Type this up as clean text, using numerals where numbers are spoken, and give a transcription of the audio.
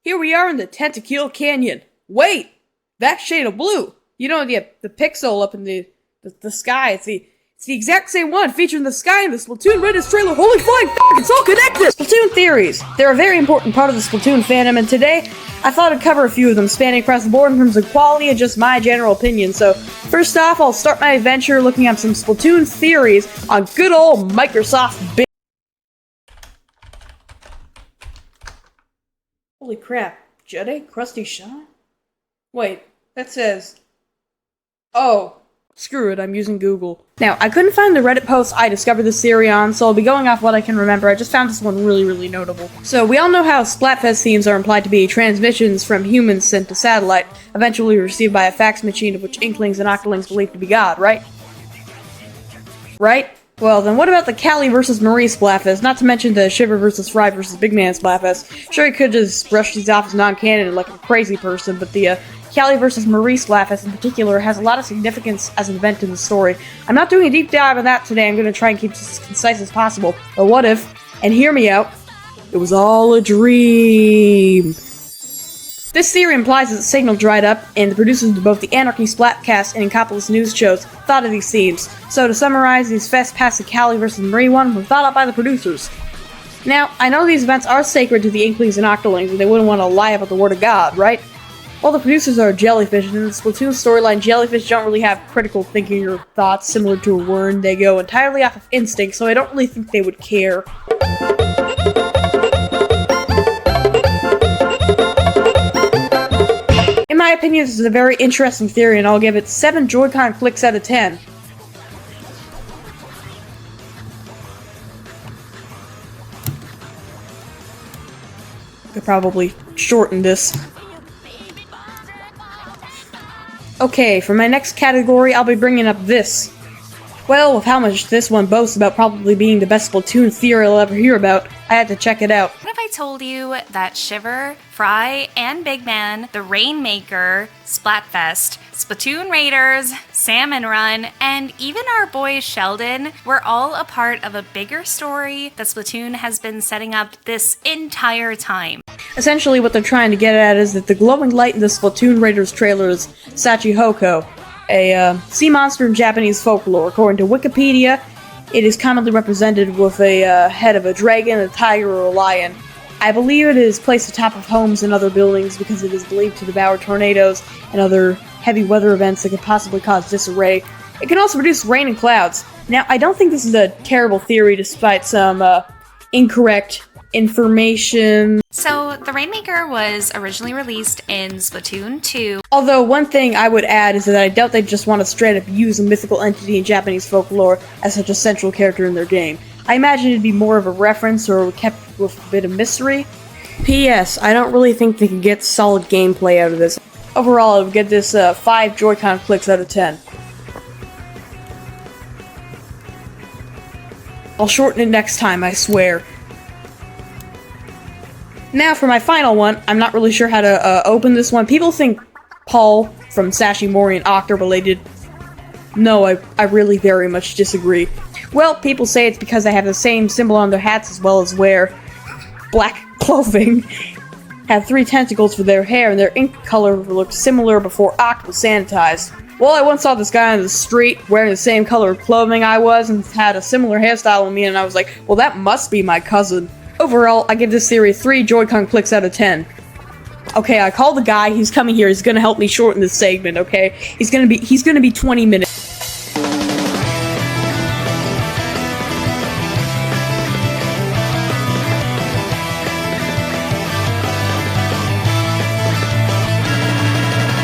Here we are in the Tentacle Canyon. Wait! That shade of blue! You know, the pixel up in the sky, it's the exact same one featured in the sky in the Splatoon Reddit trailer. Holy flying f***, it's all connected! Splatoon Theories. They're a very important part of the Splatoon fandom, and today, I thought I'd cover a few of them, spanning across the board in terms of quality and just my general opinion. So, first off, I'll start my adventure looking up some Splatoon Theories on good old Microsoft Bing. Holy crap. Jedi? Crusty shot? Wait, that says... Oh. Screw it, I'm using Google. Now, I couldn't find the Reddit post I discovered this theory on, so I'll be going off what I can remember. I just found this one really notable. So, we all know how Splatfest themes are implied to be transmissions from humans sent to satellite, eventually received by a fax machine of which Inklings and Octolings believe to be God, right? Right? Well, then what about the Cali versus Maurice Splatfest, not to mention the Shiver versus Fry versus Big Man Splatfest? Sure, he could just brush these off as non-canon like a crazy person, but the Cali versus Maurice Splatfest in particular has a lot of significance as an event in the story. I'm not doing a deep dive on that today, I'm going to try and keep this as concise as possible. But what if, and hear me out, it was all a dream? This theory implies that the signal dried up, and the producers of both the Anarchy Splatcast and Incopolis news shows thought of these themes. So to summarize, these fests past the Cali vs. Marie one were thought up by the producers. Now, I know these events are sacred to the Inklings and Octolings, and they wouldn't want to lie about the word of God, right? Well, the producers are jellyfish, and in the Splatoon storyline, jellyfish don't really have critical thinking or thoughts similar to a worm. They go entirely off of instinct, so I don't really think they would care. In my opinion, this is a very interesting theory, and I'll give it 7 Joy-Con clicks out of 10. Could probably shorten this. Okay, for my next category, I'll be bringing up this. Well, with how much this one boasts about probably being the best Splatoon theory I'll ever hear about, I had to check it out. What if I told you that Shiver, Fry, and Big Man, the Rainmaker, Splatfest, Splatoon Raiders, Salmon Run, and even our boy Sheldon were all a part of a bigger story that Splatoon has been setting up this entire time? Essentially, what they're trying to get at is that the glowing light in the Splatoon Raiders trailer is Sachihoko, a sea monster in Japanese folklore. According to Wikipedia, it is commonly represented with a head of a dragon, a tiger, or a lion. I believe it is placed atop of homes and other buildings because it is believed to devour tornadoes and other heavy weather events that could possibly cause disarray. It can also produce rain and clouds. Now, I don't think this is a terrible theory despite some incorrect information. So, the Rainmaker was originally released in Splatoon 2. Although, one thing I would add is that I doubt they just want to straight up use a mythical entity in Japanese folklore as such a central character in their game. I imagine it'd be more of a reference or kept with a bit of mystery. P.S. I don't really think they could get solid gameplay out of this. Overall, I would get this 5 Joy-Con clicks out of 10. I'll shorten it next time, I swear. Now for my final one, I'm not really sure how to open this one. People think Paul from Sachihoko and Octar related. No, I really very much disagree. Well, people say it's because they have the same symbol on their hats as well as wear black clothing, have 3 tentacles for their hair, and their ink color looked similar before Oct was sanitized. Well, I once saw this guy on the street wearing the same color of clothing I was and had a similar hairstyle to me, and I was like, well, that must be my cousin. Overall, I give this theory 3 Joy-Con clicks out of 10. Okay, I called the guy, he's coming here, he's gonna help me shorten this segment, okay? He's gonna be 20 minutes.